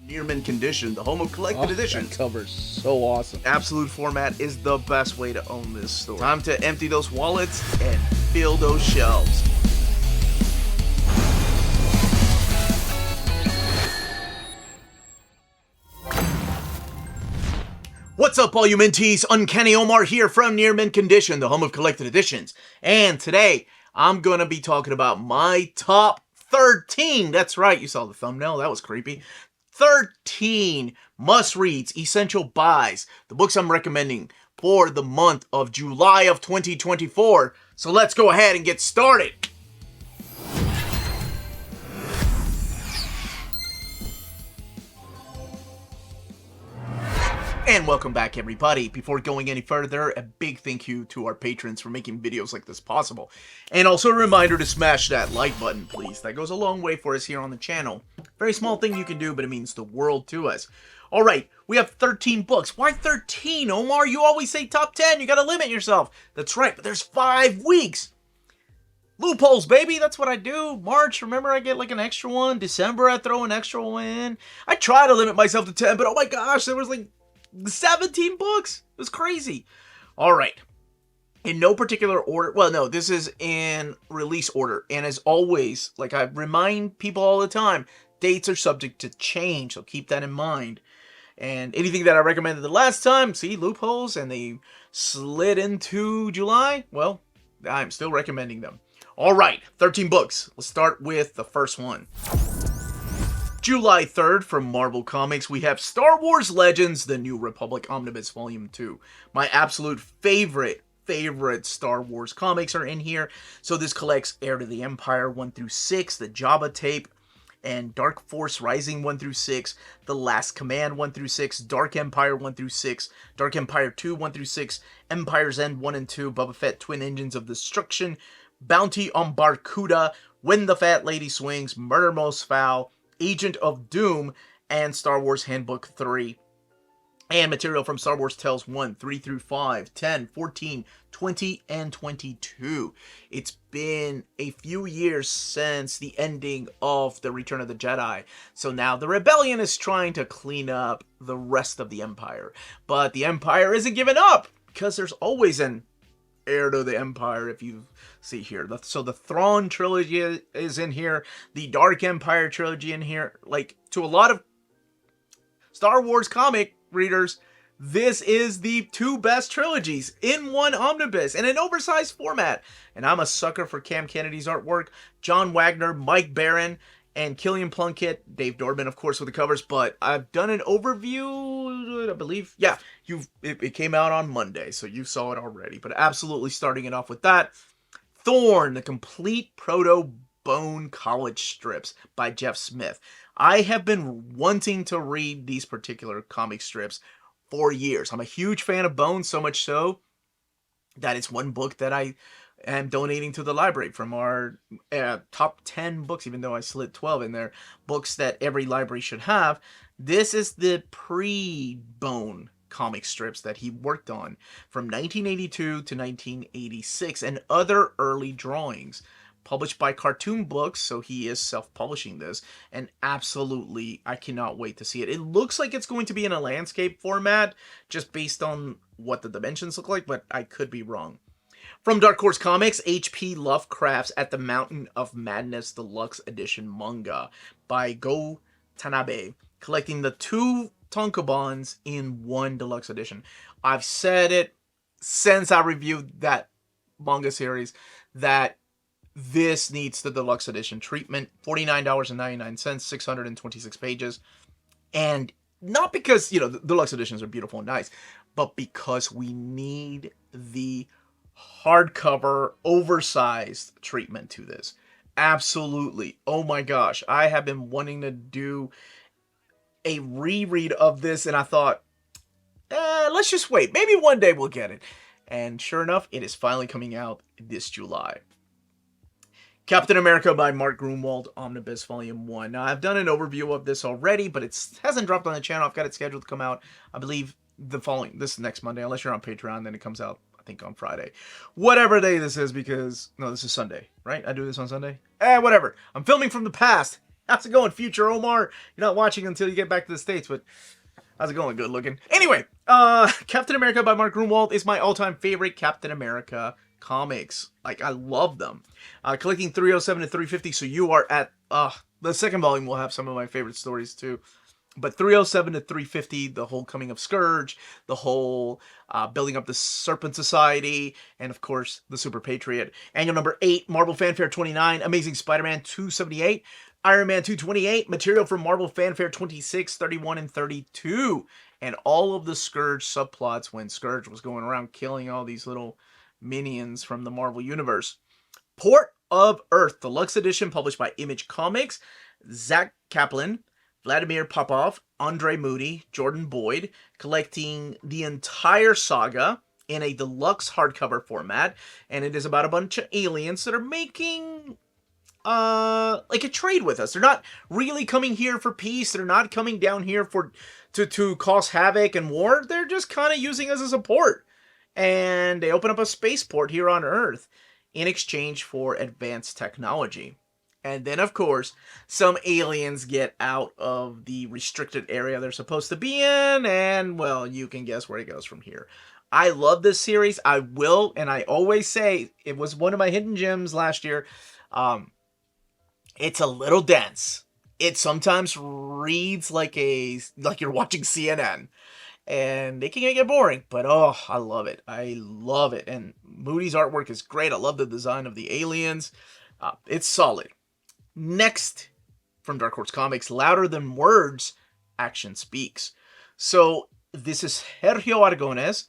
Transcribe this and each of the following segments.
Near mint condition, the home of collected editions. That cover's so awesome. Absolute format is the best way to own this store. Time to empty those wallets and fill those shelves. What's up, all you minties? Uncanny Omar here from Near Mint Condition, the home of collected editions. And today, I'm gonna be talking about my top 13. That's right, you saw the thumbnail, that was creepy. 13 must-reads, essential buys, the books I'm recommending for the month of July of 2024. So let's go ahead and get started. And welcome back, everybody. Before going any further, a big thank you to our patrons for making videos like this possible. And also a reminder to smash that like button, please. That goes a long way for us here on the channel. Very small thing you can do, but it means the world to us. Alright, we have 13 books. Why 13, Omar? You always say top 10. You gotta limit yourself. That's right, but there's 5 weeks. Loopholes, baby. That's what I do. March, remember, I get like an extra one. December, I throw an extra one in. I try to limit myself to 10, but oh my gosh, there was like 17 books. It was crazy. All right. In no particular order. Well, no, this is in release order. And as always, like I remind people all the time, dates are subject to change. So keep that in mind. And anything that I recommended the last time, see, loopholes, and they slid into July, well, I'm still recommending them. All right, 13 books. Let's start with the first one. July 3rd, from Marvel Comics, we have Star Wars Legends, The New Republic Omnibus Volume 2. My absolute favorite Star Wars comics are in here. So this collects Heir to the Empire 1 through 6, the Jabba tape, and Dark Force Rising 1 through 6, The Last Command 1 through 6, Dark Empire 1 through 6, Dark Empire 2 1 through 6, Empire's End 1 and 2, Boba Fett Twin Engines of Destruction, Bounty on Barkuda, When the Fat Lady Swings, Murder Most Foul, Agent of Doom, and Star Wars Handbook 3. And material from Star Wars Tales 1, 3 through 5, 10, 14, 20, and 22. It's been a few years since the ending of The Return of the Jedi. So now the Rebellion is trying to clean up the rest of the Empire. But the Empire isn't giving up, because there's always an heir to the Empire, if you see here. So the Thrawn trilogy is in here, the Dark Empire trilogy in here. Like, to a lot of Star Wars comic readers, this is the 2 best trilogies in one omnibus in an oversized format. And I'm a sucker for Cam Kennedy's artwork, John Wagner, Mike Barron, and Killian Plunkett, Dave Dorman, of course, with the covers. But I've done an overview, I believe. Yeah, it came out on Monday, so you saw it already. But absolutely starting it off with that. Thorn, the complete proto-Bone College strips by Jeff Smith. I have been wanting to read these particular comic strips for years. I'm a huge fan of Bone, so much so that it's one book that I am donating to the library from our top 10 books, even though I slid 12 in there, books that every library should have. This is the pre-Bone comic strips that he worked on from 1982 to 1986, and other early drawings. Published by Cartoon Books, so he is self-publishing this, and absolutely, I cannot wait to see it. It looks like it's going to be in a landscape format, just based on what the dimensions look like, but I could be wrong. From Dark Horse Comics, H.P. Lovecraft's At the Mountain of Madness Deluxe Edition Manga by Go Tanabe, collecting the 2 tankobons in one deluxe edition. I've said it since I reviewed that manga series that this needs the deluxe edition treatment. $49.99, 626 pages. And not because, you know, the deluxe editions are beautiful and nice, but because we need the hardcover, oversized treatment to this. Absolutely. Oh my gosh. I have been wanting to do a reread of this, and I thought, let's just wait. Maybe one day we'll get it. And sure enough, it is finally coming out this July. Captain America by Mark Grunwald, Omnibus Volume 1. Now, I've done an overview of this already, but it hasn't dropped on the channel. I've got it scheduled to come out, I believe, this next Monday. Unless you're on Patreon, then it comes out, I think, on Friday. Whatever day this is, because... No, this is Sunday, right? I do this on Sunday? Whatever. I'm filming from the past. How's it going, future Omar? You're not watching until you get back to the States, but how's it going? Good looking. Anyway, Captain America by Mark Gruenwald is my all-time favorite Captain America comics. Like, I love them. Collecting 307 to 350, so you are at, the second volume will have some of my favorite stories too. But 307 to 350, the whole coming of Scourge, the whole building up the Serpent Society, and of course, the Super Patriot. Annual number 8, Marvel Fanfare 29, Amazing Spider-Man 278, Iron Man 228, material from Marvel Fanfare 26, 31, and 32. And all of the Scourge subplots when Scourge was going around killing all these little minions from the Marvel Universe. Port of Earth, Deluxe Edition, published by Image Comics, Zach Kaplan, Vladimir Popov, Andre Moody, Jordan Boyd, collecting the entire saga in a deluxe hardcover format. And it is about a bunch of aliens that are making like a trade with us. They're not really coming here for peace. They're not coming down here to cause havoc and war. They're just kind of using us as a port. And they open up a spaceport here on Earth in exchange for advanced technology. And then, of course, some aliens get out of the restricted area they're supposed to be in, and, well, you can guess where it goes from here. I love this series. I will, and I always say, it was one of my hidden gems last year. It's a little dense. It sometimes reads like you're watching CNN. And it can get boring, but oh, I love it. I love it. And Moody's artwork is great. I love the design of the aliens. It's solid. Next, from Dark Horse Comics, Louder Than Words, Action Speaks. So, this is Sergio Aragones,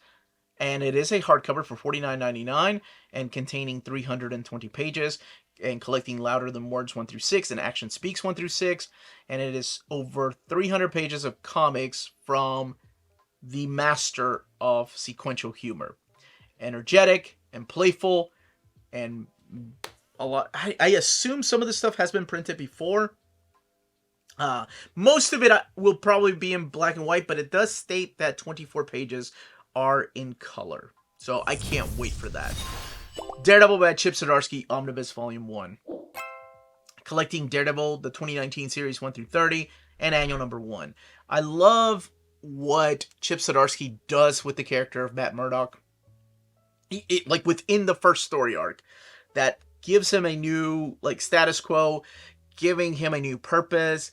and it is a hardcover for $49.99 and containing 320 pages and collecting Louder Than Words 1 through 6 and Action Speaks 1 through 6. And it is over 300 pages of comics from the master of sequential humor. Energetic and playful and a lot. I assume some of the stuff has been printed before. Most of it will probably be in black and white, but it does state that 24 pages are in color. So I can't wait for that. Daredevil by Chip Zdarsky, Omnibus Volume 1. Collecting Daredevil, the 2019 series 1 through 30, and annual number 1. I love what Chip Zdarsky does with the character of Matt Murdock. Like within the first story arc, that gives him a new status quo, giving him a new purpose,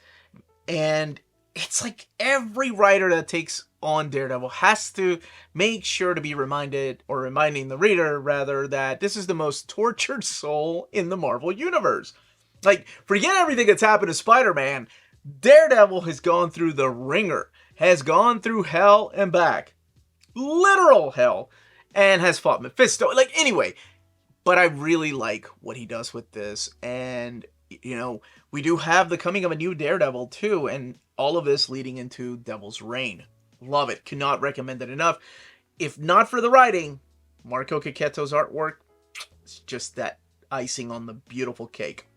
and it's like every writer that takes on Daredevil has to make sure to be reminded, or reminding the reader rather, that this is the most tortured soul in the Marvel Universe. Like, forget everything that's happened to Spider-Man. Daredevil has gone through the ringer, has gone through hell and back. Literal hell. And has fought Mephisto. Anyway. But I really like what he does with this. And, we do have the coming of a new Daredevil too. And all of this leading into Devil's Reign. Love it. Cannot recommend it enough. If not for the writing, Marco Cacchetto's artwork, it's just that icing on the beautiful cake.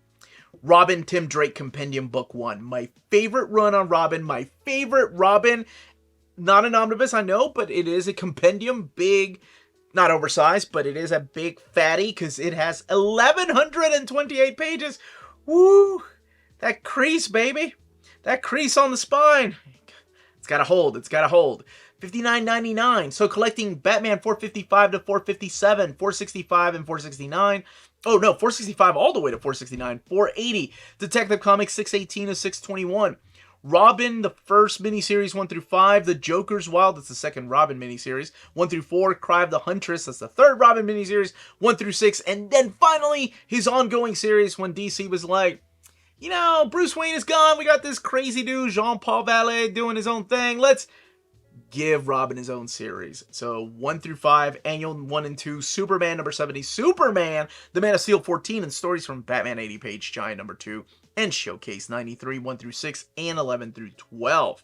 Robin Tim Drake Compendium Book 1. My favorite run on Robin. My favorite Robin. Not an omnibus, I know, but it is a compendium. Big, not oversized, but it is a big fatty because it has 1,128 pages. Woo! That crease, baby. That crease on the spine. It's got to hold. It's got to hold. $59.99. So collecting Batman 455 to 457, 465 and 469. Oh no, 465 all the way to 469. 480. Detective Comics 618 to 621. Robin, the first miniseries 1 through 5. The Joker's Wild, that's the second Robin miniseries. 1 through 4. Cry of the Huntress, that's the third Robin miniseries. 1 through 6. And then finally, his ongoing series when DC was like, Bruce Wayne is gone. We got this crazy dude, Jean-Paul Vallée, doing his own thing. Let's give Robin his own series. So 1 through 5, annual 1 and 2, Superman number 70, Superman, The Man of Steel 14, and stories from Batman 80 Page Giant number 2, and Showcase 93, 1 through 6, and 11 through 12.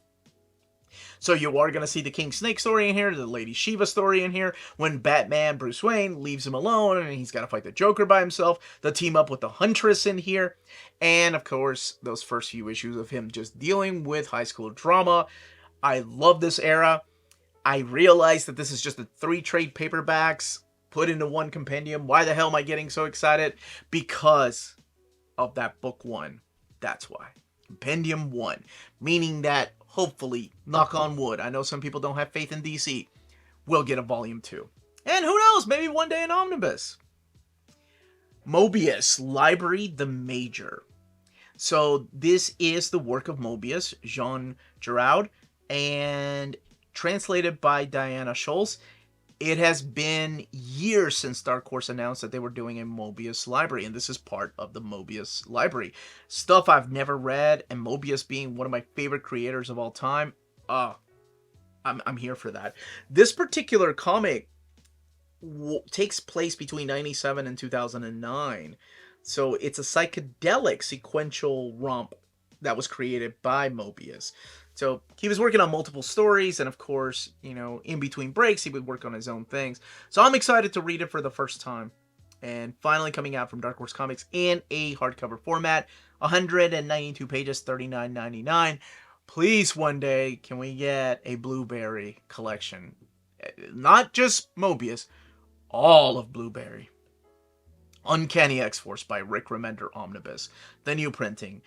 So you are going to see the King Snake story in here, the Lady Shiva story in here, when Batman, Bruce Wayne, leaves him alone, and he's got to fight the Joker by himself, the team up with the Huntress in here, and of course, those first few issues of him just dealing with high school drama. I love this era. I realize that this is just the 3 trade paperbacks put into one compendium. Why the hell am I getting so excited? Because of that book 1. That's why. Compendium 1, meaning that hopefully, knock on wood, I know some people don't have faith in DC, we'll get a volume 2. And who knows, maybe one day an omnibus. Mobius, Library the Major. So this is the work of Mobius, Jean Giraud, and translated by Diana Scholz. It has been years since Dark Horse announced that they were doing a Mobius library, and this is part of the Mobius library. Stuff I've never read, and Mobius being one of my favorite creators of all time, I'm here for that. This particular comic takes place between 97 and 2009, so it's a psychedelic sequential romp that was created by Mobius. So he was working on multiple stories, and of course, you know, in between breaks, he would work on his own things. So I'm excited to read it for the first time. And finally coming out from Dark Horse Comics in a hardcover format, 192 pages, $39.99. Please, one day, can we get a Blueberry collection? Not just Mobius, all of Blueberry. Uncanny X-Force by Rick Remender Omnibus. The new printing.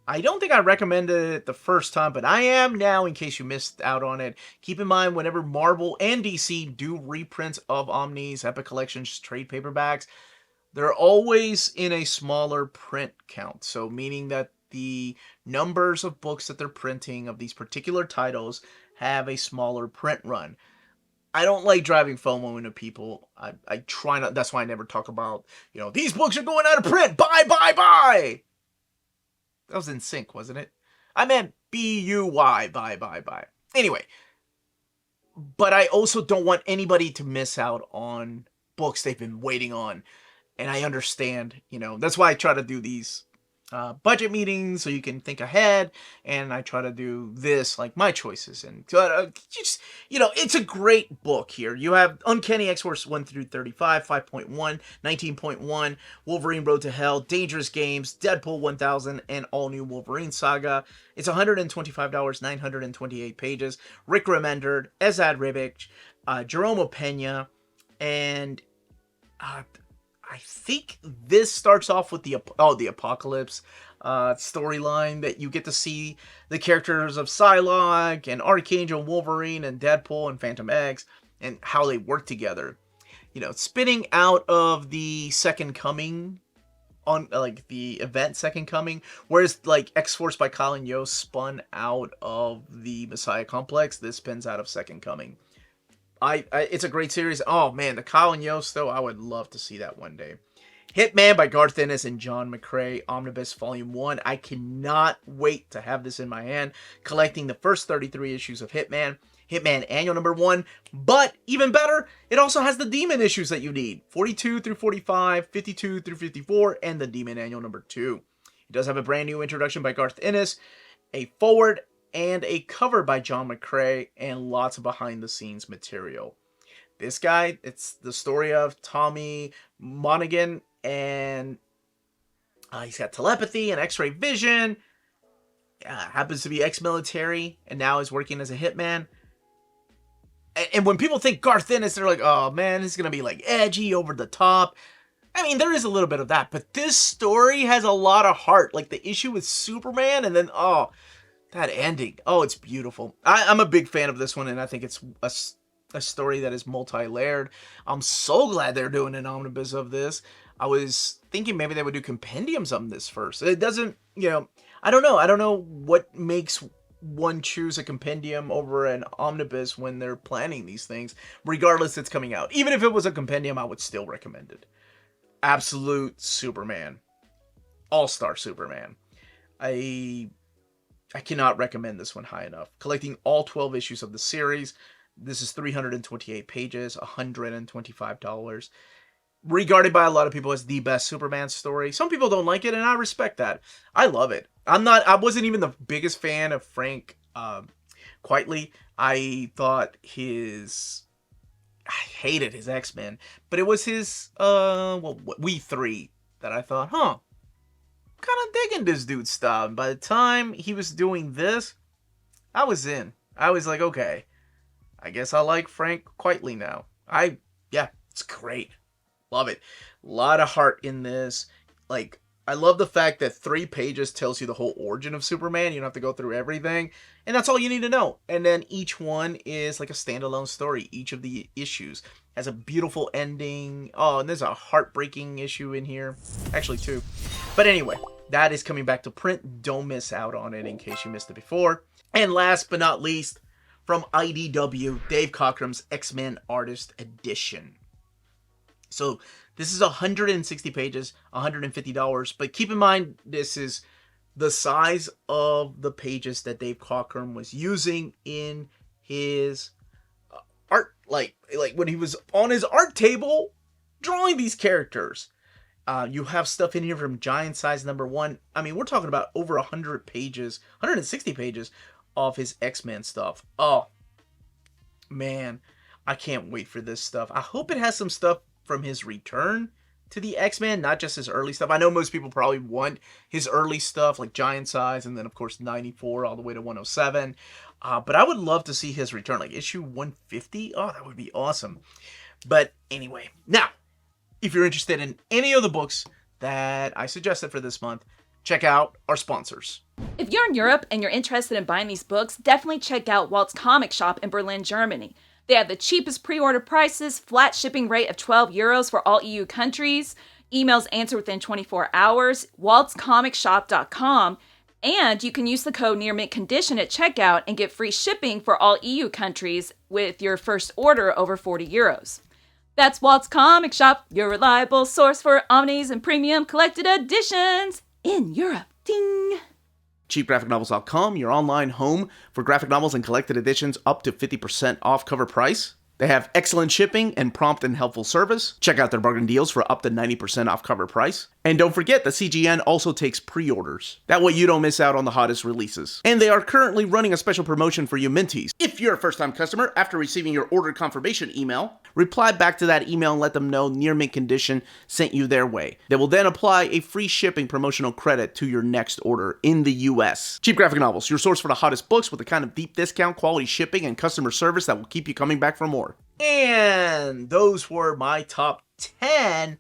I don't think I recommended it the first time, but I am now in case you missed out on it. Keep in mind, whenever Marvel and DC do reprints of Omnis, Epic Collections, trade paperbacks, they're always in a smaller print count. So meaning that the numbers of books that they're printing of these particular titles have a smaller print run. I don't like driving FOMO into people. I try not, that's why I never talk about, you know, these books are going out of print, buy, buy, buy! That was in sync, wasn't it? I meant B-U-Y, buy. Anyway, but I also don't want anybody to miss out on books they've been waiting on. And I understand, you know, that's why I try to do these budget meetings so you can think ahead. And I try to do this, like my choices. And just, you know, it's a great book here. You have Uncanny X-Force 1 through 35, 5.1, 19.1, Wolverine Road to Hell, Dangerous Games, Deadpool 1000, and All New Wolverine Saga. It's $125, 928 pages. Rick Remender, Esad Ribic, Jerome Pena, and I think this starts off with the Apocalypse storyline that you get to see the characters of Psylocke and Archangel, Wolverine, and Deadpool and Phantom X and how they work together. You know, spinning out of the Second Coming, on like the event Second Coming, whereas like X-Force by Colin Yost spun out of the Messiah Complex, this spins out of Second Coming. It's a great series. Oh man, the Colin Yost though, I would love to see that one day. Hitman by Garth Ennis and John McCrae, Omnibus Volume 1. I cannot wait to have this in my hand, collecting the first 33 issues of Hitman. Hitman Annual Number 1, but even better, it also has the Demon issues that you need. 42 through 45, 52 through 54, and the Demon Annual Number 2. It does have a brand new introduction by Garth Ennis, a forward, and a cover by John McCrae, and lots of behind-the-scenes material. This guy, it's the story of Tommy Monaghan, and he's got telepathy and X-ray vision, happens to be ex-military, and now is working as a hitman. And when people think Garth Ennis, they're like, oh man, it's going to be like edgy, over the top. I mean, there is a little bit of that, but this story has a lot of heart. Like the issue with Superman, and then, that ending. Oh, it's beautiful. I'm a big fan of this one, and I think it's a story that is multi-layered. I'm so glad they're doing an omnibus of this. I was thinking maybe they would do compendiums on this first. It doesn't, you know, I don't know. I don't know what makes one choose a compendium over an omnibus when they're planning these things. Regardless, it's coming out. Even if it was a compendium, I would still recommend it. Absolute Superman. All-Star Superman. I cannot recommend this one high enough. Collecting all 12 issues of the series. This is 328 pages, $125. Regarded by a lot of people as the best Superman story. Some people don't like it, and I respect that. I love it. I wasn't even the biggest fan of Frank Quitely. I hated his X-Men. But it was his, We Three that I thought, kind of digging this dude's style. And by the time he was doing this, I was in. I was like, okay, I guess I like Frank Quitely now. It's great. Love it. A lot of heart in this. Like, I love the fact that 3 pages tells you the whole origin of Superman. You don't have to go through everything. And that's all you need to know. And then each one is like a standalone story. Each of the issues has a beautiful ending. Oh, and there's a heartbreaking issue in here. Actually, 2. But anyway, that is coming back to print. Don't miss out on it in case you missed it before. And last but not least, from IDW, Dave Cockrum's X-Men Artist Edition. So this is 160 pages, $150, but keep in mind this is the size of the pages that Dave Cockrum was using in his art, like when he was on his art table drawing these characters. You have stuff in here from Giant Size #1. I mean, we're talking about over 100 pages, 160 pages of his X-Men stuff. Oh, man, I can't wait for this stuff. I hope it has some stuff from his return to the X-Men, not just his early stuff. I know most people probably want his early stuff, like Giant Size, and then, of course, 94 all the way to 107. But I would love to see his return, like issue 150. Oh, that would be awesome. But anyway, now, if you're interested in any of the books that I suggested for this month, check out our sponsors. If you're in Europe and you're interested in buying these books, definitely check out Walt's Comic Shop in Berlin, Germany. They have the cheapest pre-order prices, flat shipping rate of €12 for all EU countries, emails answered within 24 hours, waltzcomicshop.com, and you can use the code nearmintcondition at checkout and get free shipping for all EU countries with your first order over €40. That's Walt's Comic Shop, your reliable source for omnis and premium collected editions in Europe. Ding! cheapgraphicnovels.com, your online home for graphic novels and collected editions up to 50% off cover price. They have excellent shipping and prompt and helpful service. Check out their bargain deals for up to 90% off cover price. And don't forget, the CGN also takes pre-orders. That way you don't miss out on the hottest releases. And they are currently running a special promotion for you Minties. If you're a first-time customer, after receiving your order confirmation email, reply back to that email and let them know Near Mint Condition sent you their way. They will then apply a free shipping promotional credit to your next order in the US. Cheap Graphic Novels, your source for the hottest books with the kind of deep discount, quality shipping, and customer service that will keep you coming back for more. And those were my top 10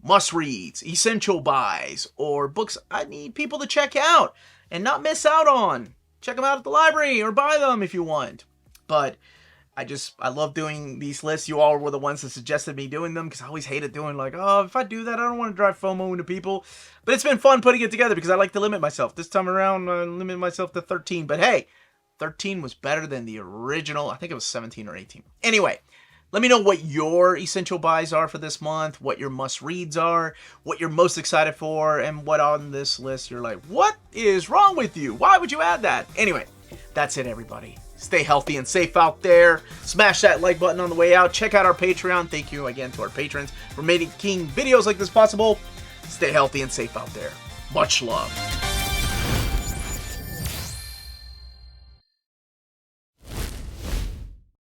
must-reads, essential buys, or books I need people to check out and not miss out on. Check them out at the library or buy them if you want. But I love doing these lists. You all were the ones that suggested me doing them because I always hated doing like, oh, if I do that, I don't want to drive FOMO into people. But it's been fun putting it together because I like to limit myself. This time around, I limited myself to 13. But hey, 13 was better than the original. I think it was 17 or 18. Anyway, let me know what your essential buys are for this month, what your must-reads are, what you're most excited for, and what on this list you're like, what is wrong with you? Why would you add that? Anyway, that's it, everybody. Stay healthy and safe out there. Smash that like button on the way out. Check out our Patreon. Thank you again to our patrons for making videos like this possible. Stay healthy and safe out there. Much love.